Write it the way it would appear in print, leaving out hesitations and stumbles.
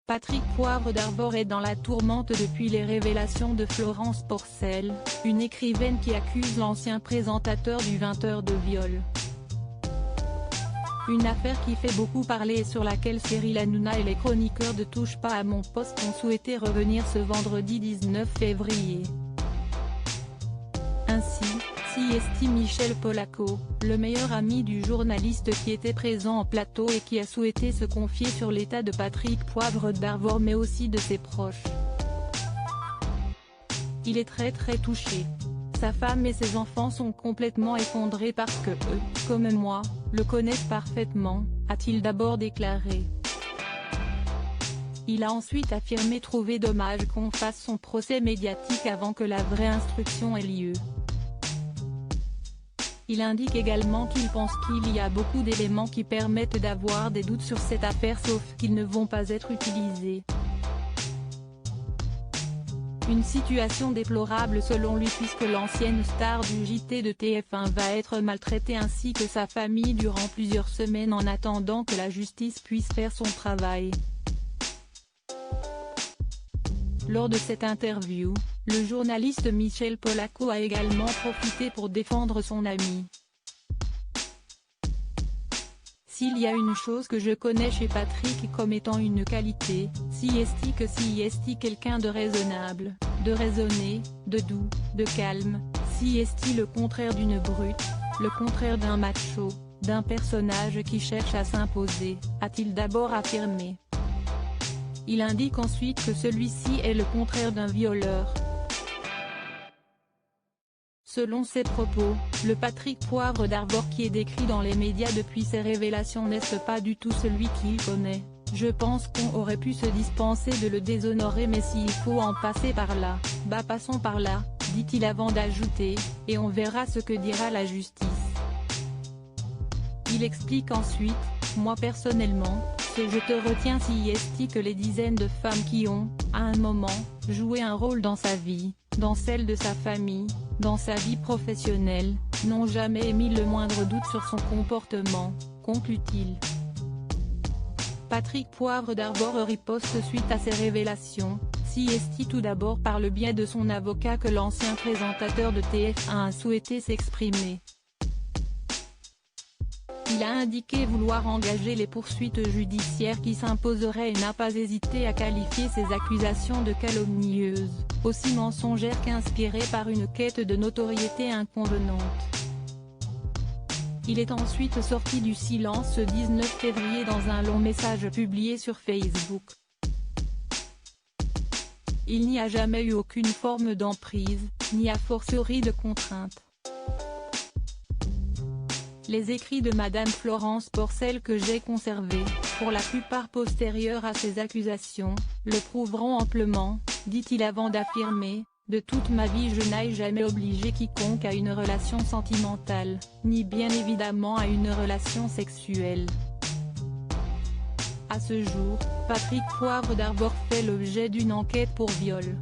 Patrick Poivre d'Arvor est dans la tourmente depuis les révélations de Florence Porcel, une écrivaine qui accuse l'ancien présentateur du 20h de viol. Une affaire qui fait beaucoup parler et sur laquelle Cyril Hanouna et les chroniqueurs de Touche pas à mon poste ont souhaité revenir ce vendredi 19 février. Ainsi, s'y estime Michel Polacco, le meilleur ami du journaliste qui était présent en plateau et qui a souhaité se confier sur l'état de Patrick Poivre d'Arvor mais aussi de ses proches. Il est très touché. Sa femme et ses enfants sont complètement effondrés parce que eux, comme moi, le connaissent parfaitement, a-t-il d'abord déclaré. Il a ensuite affirmé trouver dommage qu'on fasse son procès médiatique avant que la vraie instruction ait lieu. Il indique également qu'il pense qu'il y a beaucoup d'éléments qui permettent d'avoir des doutes sur cette affaire sauf qu'ils ne vont pas être utilisés. Une situation déplorable selon lui puisque l'ancienne star du JT de TF1 va être maltraitée ainsi que sa famille durant plusieurs semaines en attendant que la justice puisse faire son travail. Lors de cette interview, le journaliste Michel Polacco a également profité pour défendre son ami. S'il y a une chose que je connais chez Patrick comme étant une qualité, c'est quelqu'un de raisonnable, de raisonné, de doux, de calme, c'est le contraire d'une brute, le contraire d'un macho, d'un personnage qui cherche à s'imposer, a-t-il d'abord affirmé. Il indique ensuite que celui-ci est le contraire d'un violeur. Selon ses propos, le Patrick Poivre d'Arvor qui est décrit dans les médias depuis ses révélations n'est pas du tout celui qu'il connaît. Je pense qu'on aurait pu se dispenser de le déshonorer mais s'il faut en passer par là, passons par là, dit-il avant d'ajouter, et on verra ce que dira la justice. Il explique ensuite, moi personnellement, je te retiens c'est que les dizaines de femmes qui ont, à un moment, joué un rôle dans sa vie, dans celle de sa famille, dans sa vie professionnelle, n'ont jamais émis le moindre doute sur son comportement, conclut-il. Patrick Poivre d'Arvor riposte suite à ces révélations, tout d'abord par le biais de son avocat que l'ancien présentateur de TF1 a souhaité s'exprimer. Il a indiqué vouloir engager les poursuites judiciaires qui s'imposeraient et n'a pas hésité à qualifier ces accusations de calomnieuses, aussi mensongères qu'inspirées par une quête de notoriété inconvenante. Il est ensuite sorti du silence ce 19 février dans un long message publié sur Facebook. Il n'y a jamais eu aucune forme d'emprise, ni a fortiori de contrainte. Les écrits de Madame Florence Porcel que j'ai conservés, pour la plupart postérieurs à ces accusations, le prouveront amplement, dit-il avant d'affirmer, de toute ma vie je n'ai jamais obligé quiconque à une relation sentimentale, ni bien évidemment à une relation sexuelle. À ce jour, Patrick Poivre d'Arvor fait l'objet d'une enquête pour viol.